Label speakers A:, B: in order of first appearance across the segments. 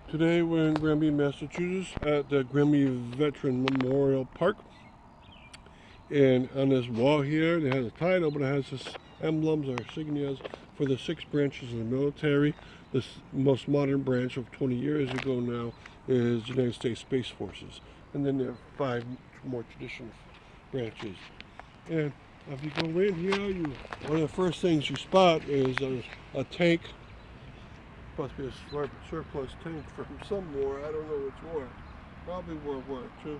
A: Today we're in Granby, Massachusetts at the Granby Veteran Memorial Park. And on this wall here, it has a title, but it has this emblems or insignias for the 6 branches of the military. The most modern branch of 20 years ago now is the United States Space Forces. And then there are 5 more traditional branches. And if you go in here, one of the first things you spot is a tank. Must be a surplus tank from some war. I don't know which war. Probably World War II.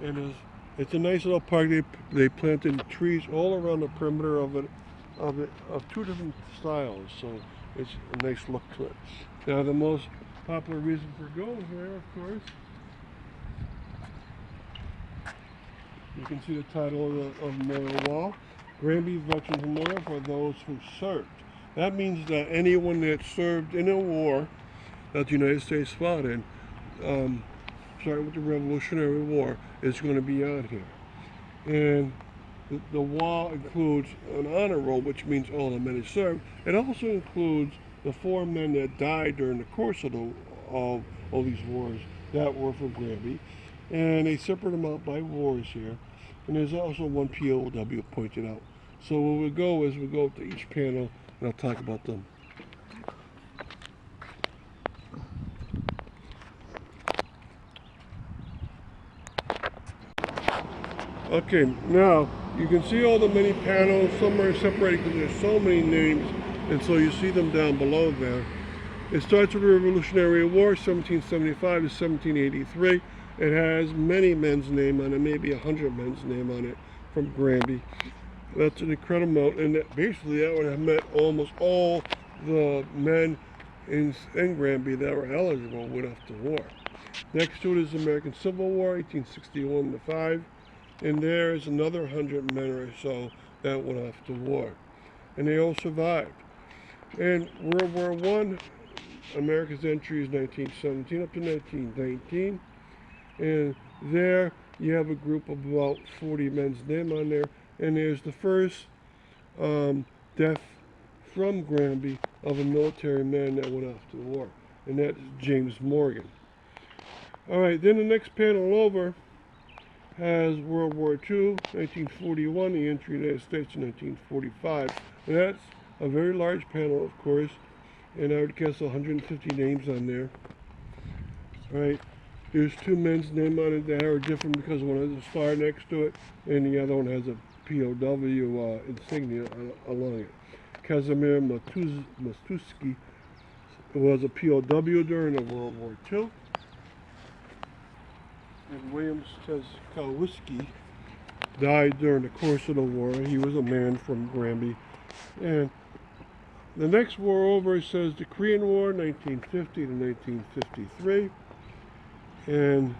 A: And it's a nice little park. They planted trees all around the perimeter of 2 different styles. So it's a nice look to it. Now the most popular reason for going here, of course, you can see the title of the memorial wall: Granby Veterans Memorial for those who served. That means that anyone that served in a war that the United States fought in, starting with the Revolutionary War, is going to be on here. And the wall includes an honor roll, which means all the men who served. It also includes the 4 men that died during the course of all these wars that were from Granby. And they separate them out by wars here. And there's also one POW pointed out. So what we'll go is we'll go to each panel and I'll talk about them. Okay, now you can see all the many panels. Some are separated because there's so many names, and so you see them down below there. It starts with the Revolutionary War, 1775 to 1783. It has many men's name on it, maybe 100 men's name on it from Granby. That's an incredible amount, and basically that would have met almost all the men in Granby that were eligible went off to war. Next to it is the American Civil War, 1861 to 5, and there is another 100 men or so that went off to war, and they all survived. And World War I, America's entry is 1917 up to 1919, and there you have a group of about 40 men's name on there. And there's the first death from Granby of a military man that went off to the war, and that's James Morgan. All right, then the next panel over has World War II, 1941, the entry of the United States in 1945. And that's a very large panel, of course, and I would guess 150 names on there. All right. There's 2 men's name on it that are different because one has a star next to it, and the other one has a POW insignia along it. Casimir Matusky was a POW during the World War II. And William Czkowski died during the course of the war. He was a man from Granby. And the next war over says the Korean War, 1950 to 1953. And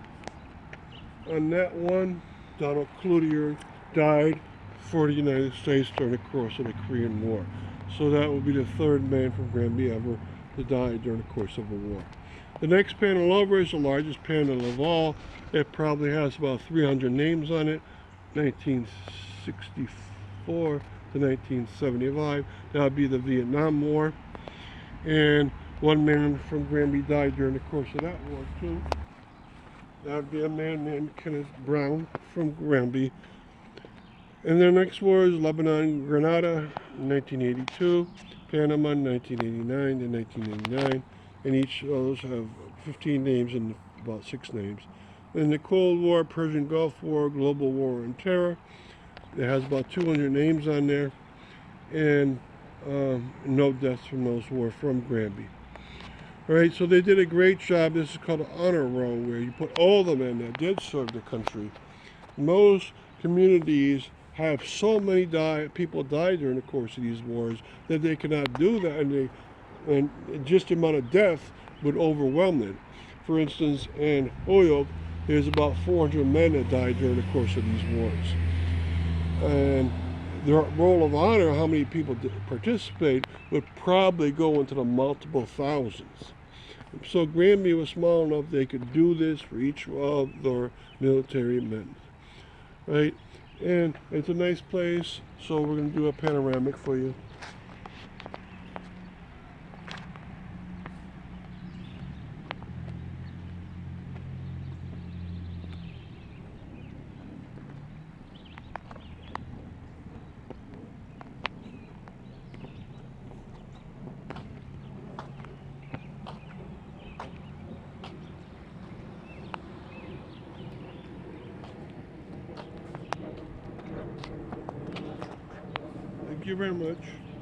A: on that one, Donald Cloutier died for the United States during the course of the Korean War. So that will be the 3rd man from Granby ever to die during the course of a war. The next panel over is the largest panel of all. It probably has about 300 names on it, 1964 to 1975. That would be the Vietnam War. And 1 man from Granby died during the course of that war too. That would be a man named Kenneth Brown from Granby. And the next war is Lebanon, Grenada, 1982, Panama, 1989 to 1989. And each of those have 15 names and about 6 names. Then the Cold War, Persian Gulf War, Global War on Terror. It has about 200 names on there. And no deaths from those who were from Granby. All right, so they did a great job. This is called an honor roll, where you put all the men that did serve the country. Most communities have so many people die during the course of these wars that they cannot do that, and just the amount of death would overwhelm them. For instance, in Holyoke, there's about 400 men that died during the course of these wars. And the roll of honor, how many people participate, would probably go into the multiple thousands. So Granby was small enough they could do this for each of their military men. Right? And it's a nice place, so we're going to do a panoramic for you. you very much.